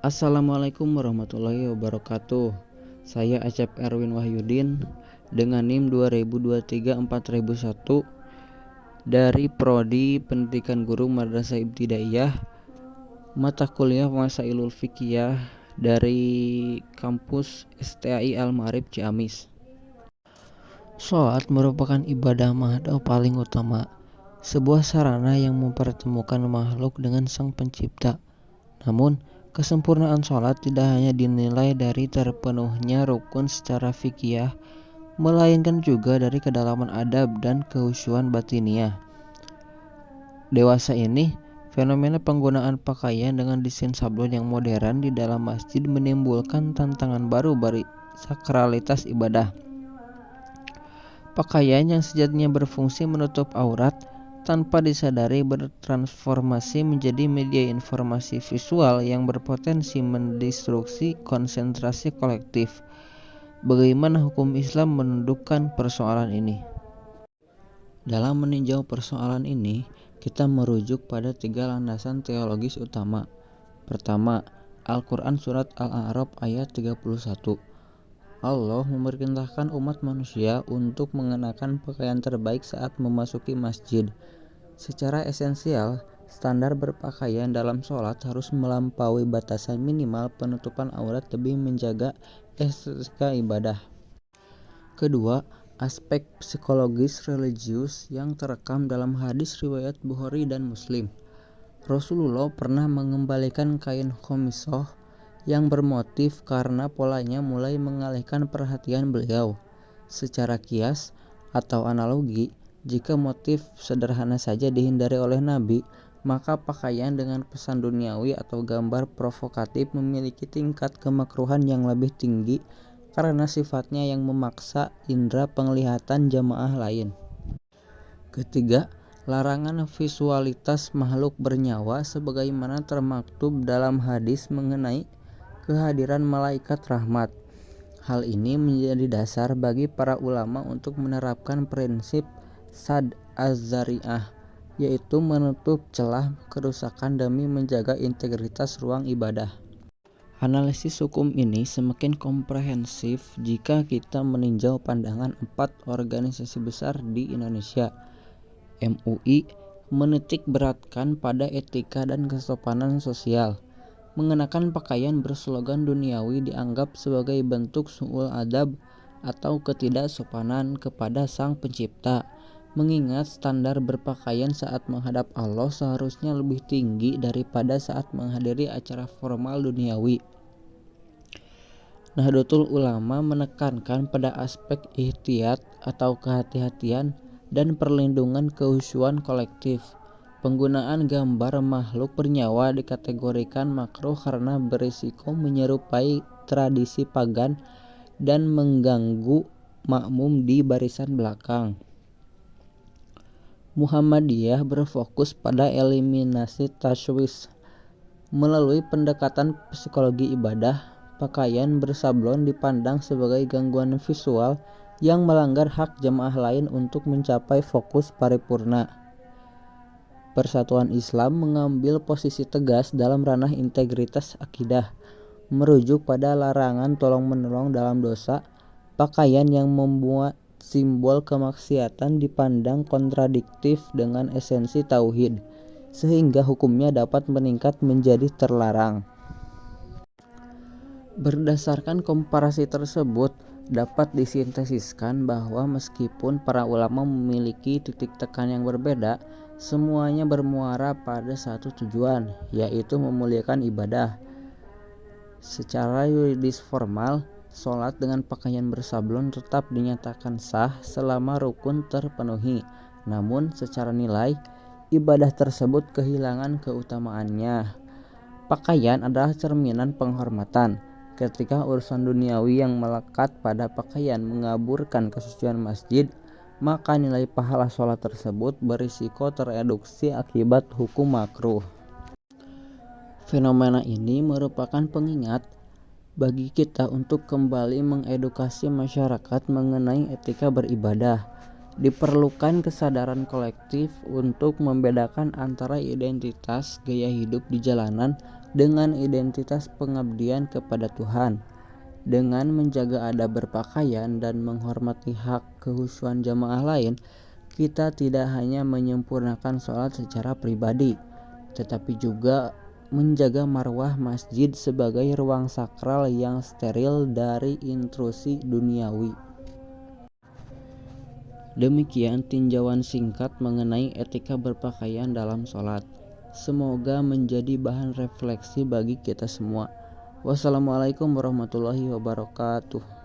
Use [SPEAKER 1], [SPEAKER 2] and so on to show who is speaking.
[SPEAKER 1] Assalamualaikum warahmatullahi wabarakatuh. Saya Acep Erwin Wahyudin dengan NIM 2023-4001 dari Prodi Pendidikan Guru Madrasah Ibtidaiyah, mata kuliah Masailul Fiqhiyah dari kampus STAI Al-Ma'arif Ciamis. Sholat merupakan ibadah mahdoh paling utama, sebuah sarana yang mempertemukan makhluk dengan Sang Pencipta. Namun, kesempurnaan sholat tidak hanya dinilai dari terpenuhnya rukun secara fikih, melainkan juga dari kedalaman adab dan kehusyuan batiniah. Dewasa ini, fenomena penggunaan pakaian dengan desain sablon yang modern di dalam masjid menimbulkan tantangan baru bagi sakralitas ibadah. Pakaian yang sejatinya berfungsi menutup aurat tanpa disadari bertransformasi menjadi media informasi visual yang berpotensi mendistruksi konsentrasi kolektif. Bagaimana hukum Islam menundukkan persoalan ini? Dalam meninjau persoalan ini, kita merujuk pada 3 landasan teologis utama. Pertama, Al-Quran Surat Al-A'raf ayat 31. Allah memerintahkan umat manusia untuk mengenakan pakaian terbaik saat memasuki masjid. Secara esensial, standar berpakaian dalam sholat harus melampaui batasan minimal penutupan aurat demi menjaga estetika ibadah. Kedua, aspek psikologis religius yang terekam dalam hadis riwayat Bukhari dan Muslim. Rasulullah pernah mengembalikan kain khomisoh yang bermotif karena polanya mulai mengalihkan perhatian beliau. Secara kias atau analogi, jika motif sederhana saja dihindari oleh Nabi, maka pakaian dengan pesan duniawi atau gambar provokatif memiliki tingkat kemakruhan yang lebih tinggi karena sifatnya yang memaksa indera penglihatan jamaah lain. Ketiga, larangan visualitas makhluk bernyawa sebagaimana termaktub dalam hadis mengenai kehadiran malaikat rahmat. Hal ini menjadi dasar bagi para ulama untuk menerapkan prinsip Sadd az-Zari'ah, yaitu menutup celah kerusakan demi menjaga integritas ruang ibadah. Analisis hukum ini semakin komprehensif jika kita meninjau pandangan 4 organisasi besar di Indonesia. MUI menitik beratkan pada etika dan kesopanan sosial. Mengenakan pakaian berslogan duniawi dianggap sebagai bentuk su'ul adab atau ketidaksopanan kepada Sang Pencipta, mengingat standar berpakaian saat menghadap Allah seharusnya lebih tinggi daripada saat menghadiri acara formal duniawi. Nahdlatul Ulama menekankan pada aspek ihtiyat atau kehati-hatian dan perlindungan kehusyuan kolektif. Penggunaan gambar makhluk bernyawa dikategorikan makruh karena berisiko menyerupai tradisi pagan dan mengganggu makmum di barisan belakang. Muhammadiyah berfokus pada eliminasi tasywish. Melalui pendekatan psikologi ibadah, pakaian bersablon dipandang sebagai gangguan visual yang melanggar hak jamaah lain untuk mencapai fokus paripurna. Persatuan Islam mengambil posisi tegas dalam ranah integritas akidah, merujuk pada larangan tolong-menolong dalam dosa. Pakaian yang membuat simbol kemaksiatan dipandang kontradiktif dengan esensi tauhid, sehingga hukumnya dapat meningkat menjadi terlarang. Berdasarkan komparasi tersebut, dapat disintesiskan bahwa meskipun para ulama memiliki titik tekan yang berbeda, semuanya bermuara pada satu tujuan, yaitu memuliakan ibadah. Secara yuridis formal, sholat dengan pakaian bersablon tetap dinyatakan sah selama rukun terpenuhi. Namun secara nilai, ibadah tersebut kehilangan keutamaannya. Pakaian adalah cerminan penghormatan. Ketika urusan duniawi yang melekat pada pakaian mengaburkan kesucian masjid, maka nilai pahala sholat tersebut berisiko tereduksi akibat hukum makruh. Fenomena ini merupakan pengingat bagi kita untuk kembali mengedukasi masyarakat mengenai etika beribadah. Diperlukan kesadaran kolektif untuk membedakan antara identitas gaya hidup di jalanan dengan identitas pengabdian kepada Tuhan. Dengan menjaga adab berpakaian dan menghormati hak kehusuan jamaah lain, kita tidak hanya menyempurnakan sholat secara pribadi, tetapi juga menjaga marwah masjid sebagai ruang sakral yang steril dari intrusi duniawi. Demikian tinjauan singkat mengenai etika berpakaian dalam sholat. Semoga menjadi bahan refleksi bagi kita semua. Wassalamualaikum warahmatullahi wabarakatuh.